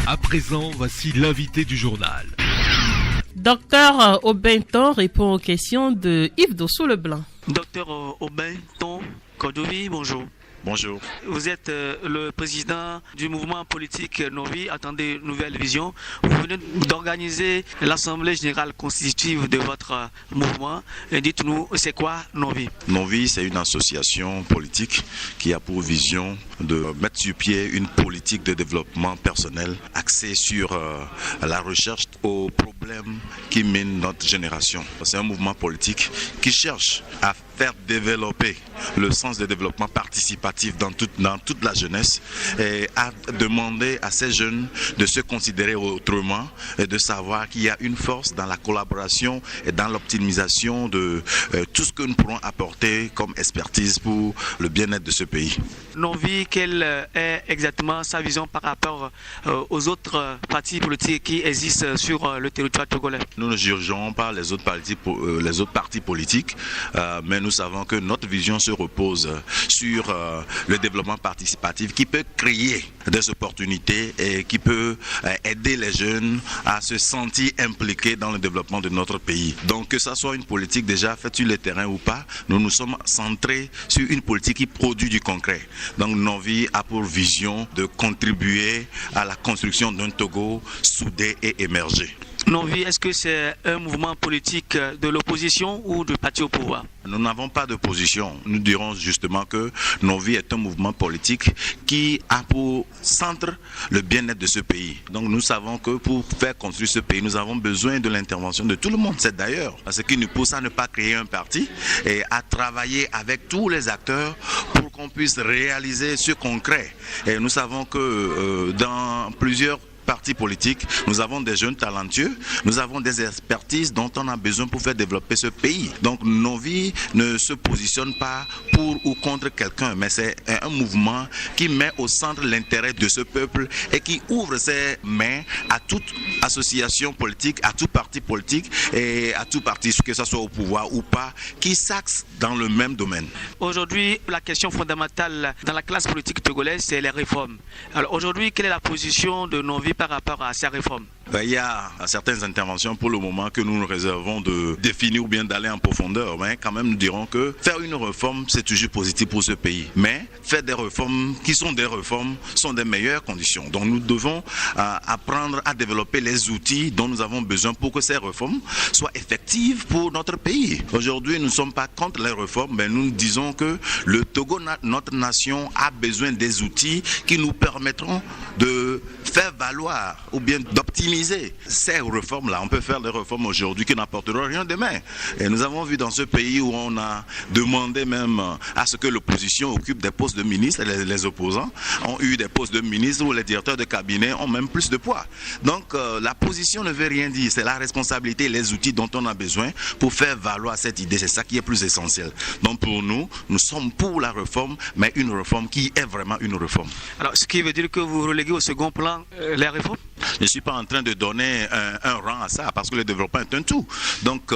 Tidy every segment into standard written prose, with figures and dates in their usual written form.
À présent, voici l'invité du journal. Docteur Aubin-Ton répond aux questions de Yves Dossou-Leblanc. Docteur Aubin-Ton Kodovi, bonjour. Bonjour. Vous êtes le président du mouvement politique Novi, attendez Nouvelle Vision. Vous venez d'organiser l'Assemblée Générale Constitutive de votre mouvement. Dites-nous, c'est quoi Novi? Novi, c'est une association politique qui a pour vision de mettre sur pied une politique de développement personnel axée sur la recherche aux problèmes qui minent notre génération. C'est un mouvement politique qui cherche à faire développer le sens de développement participatif dans toute la jeunesse et à demander à ces jeunes de se considérer autrement et de savoir qu'il y a une force dans la collaboration et dans l'optimisation de tout ce que nous pourrons apporter comme expertise pour le bien-être de ce pays. Novi, quelle est exactement sa vision par rapport aux autres partis politiques qui existent sur le territoire togolais? Nous ne jugeons pas les autres partis politiques, mais nous savons que notre vision se repose sur le développement participatif qui peut créer des opportunités et qui peut aider les jeunes à se sentir impliqués dans le développement de notre pays. Donc que ça soit une politique déjà faite sur le terrain ou pas, nous nous sommes centrés sur une politique qui produit du concret. Donc Novi a pour vision de contribuer à la construction d'un Togo soudé et émergé. Novi, est-ce que c'est un mouvement politique de l'opposition ou du parti au pouvoir? Nous n'avons pas de position. Nous dirons justement que Novi est un mouvement politique qui a pour centre le bien-être de ce pays. Donc nous savons que pour faire construire ce pays, nous avons besoin de l'intervention de tout le monde. C'est d'ailleurs ce qui nous pousse à ne pas créer un parti et à travailler avec tous les acteurs pour qu'on puisse réaliser ce concret. Et nous savons que dans plusieurs partis politiques, nous avons des jeunes talentueux, nous avons des expertises dont on a besoin pour faire développer ce pays. Donc Novi ne se positionne pas pour ou contre quelqu'un, mais c'est un mouvement qui met au centre l'intérêt de ce peuple et qui ouvre ses mains à toute association politique, à tout parti politique et à tout parti, que ce soit au pouvoir ou pas, qui s'axe dans le même domaine. Aujourd'hui, la question fondamentale dans la classe politique togolaise, c'est les réformes. Alors aujourd'hui, quelle est la position de Novi par rapport à ces réformes? Il y a certaines interventions pour le moment que nous nous réservons de définir ou bien d'aller en profondeur. Mais quand même, nous dirons que faire une réforme, c'est toujours positif pour ce pays. Mais faire des réformes qui sont des réformes sont des meilleures conditions. Donc nous devons apprendre à développer les outils dont nous avons besoin pour que ces réformes soient effectives pour notre pays. Aujourd'hui, nous ne sommes pas contre les réformes, mais nous disons que le Togo, notre nation, a besoin des outils qui nous permettront de faire valoir ou bien d'optimiser ces réformes-là. On peut faire des réformes aujourd'hui qui n'apporteront rien demain. Et nous avons vu dans ce pays où on a demandé même à ce que l'opposition occupe des postes de ministres, les opposants ont eu des postes de ministres où les directeurs de cabinet ont même plus de poids. Donc la position ne veut rien dire, c'est la responsabilité et les outils dont on a besoin pour faire valoir cette idée, c'est ça qui est plus essentiel. Donc pour nous, nous sommes pour la réforme, mais une réforme qui est vraiment une réforme. Alors ce qui veut dire que vous reléguez au second plan les réformes? Je ne suis pas en train de donner un rang à ça parce que le développement est un tout. Donc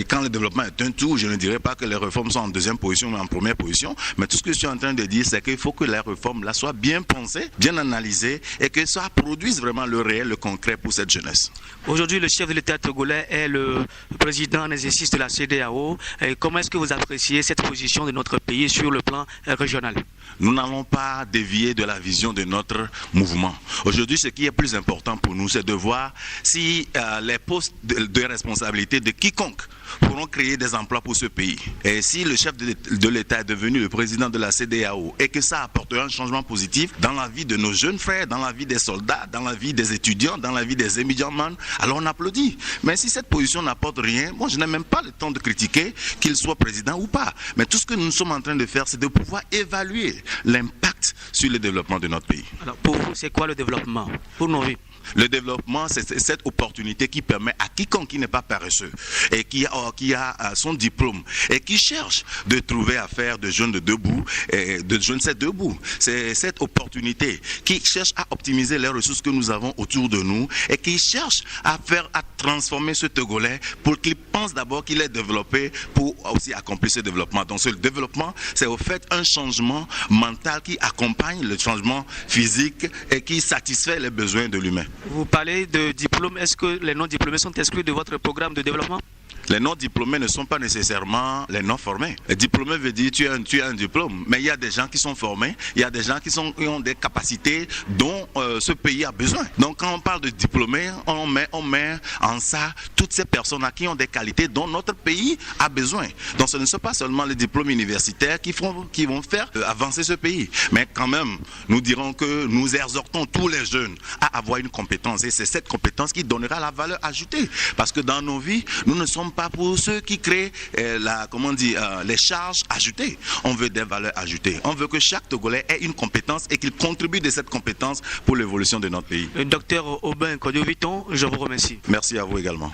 quand le développement est un tout, je ne dirais pas que les réformes sont en deuxième position mais en première position. Mais tout ce que je suis en train de dire, c'est qu'il faut que les réformes là soient bien pensées, bien analysées et que ça produise vraiment le réel, le concret pour cette jeunesse. Aujourd'hui, le chef de l'État togolais est le président en exercice de la CEDEAO. Comment est-ce que vous appréciez cette position de notre pays sur le plan régional? Nous n'allons pas dévier de la vision de notre mouvement. Aujourd'hui, ce qui est plus important pour nous, c'est de voir si les postes de responsabilité de quiconque pourront créer des emplois pour ce pays. Et si le chef de l'État est devenu le président de la CEDEAO et que ça apportera un changement positif dans la vie de nos jeunes frères, dans la vie des soldats, dans la vie des étudiants, dans la vie des émigrants, alors on applaudit. Mais si cette position n'apporte rien, moi je n'ai même pas le temps de critiquer qu'il soit président ou pas. Mais tout ce que nous sommes en train de faire, c'est de pouvoir évaluer l'impact sur le développement de notre pays. Alors pour vous, c'est quoi le développement pour nos vies? Le développement, c'est cette opportunité qui permet à quiconque qui n'est pas paresseux et qui a son diplôme et qui cherche de trouver à faire de jeunes de debout et de jeunes c'est debout. C'est cette opportunité qui cherche à optimiser les ressources que nous avons autour de nous et qui cherche à transformer ce Togolais pour qu'il pense d'abord qu'il est développé pour aussi accomplir ce développement. Donc ce développement, c'est au fait un changement mental qui accompagne le changement physique et qui satisfait les besoins de l'humain. Vous parlez de diplômes. Est-ce que les non-diplômés sont exclus de votre programme de développement? Les non-diplômés ne sont pas nécessairement les non-formés. Les diplômés veut dire tu as un diplôme, mais il y a des gens qui sont formés, il y a des gens qui ont des capacités dont ce pays a besoin. Donc quand on parle de diplômés, on met en ça toutes ces personnes qui ont des qualités dont notre pays a besoin. Donc ce ne sont pas seulement les diplômes universitaires qui vont faire avancer ce pays, mais quand même, nous dirons que nous exhortons tous les jeunes à avoir une compétence, et c'est cette compétence qui donnera la valeur ajoutée. Parce que dans nos vies, nous ne sommes pas pour ceux qui créent les charges ajoutées. On veut des valeurs ajoutées. On veut que chaque Togolais ait une compétence et qu'il contribue de cette compétence pour l'évolution de notre pays. Docteur Aubin Kodioviton, je vous remercie. Merci à vous également.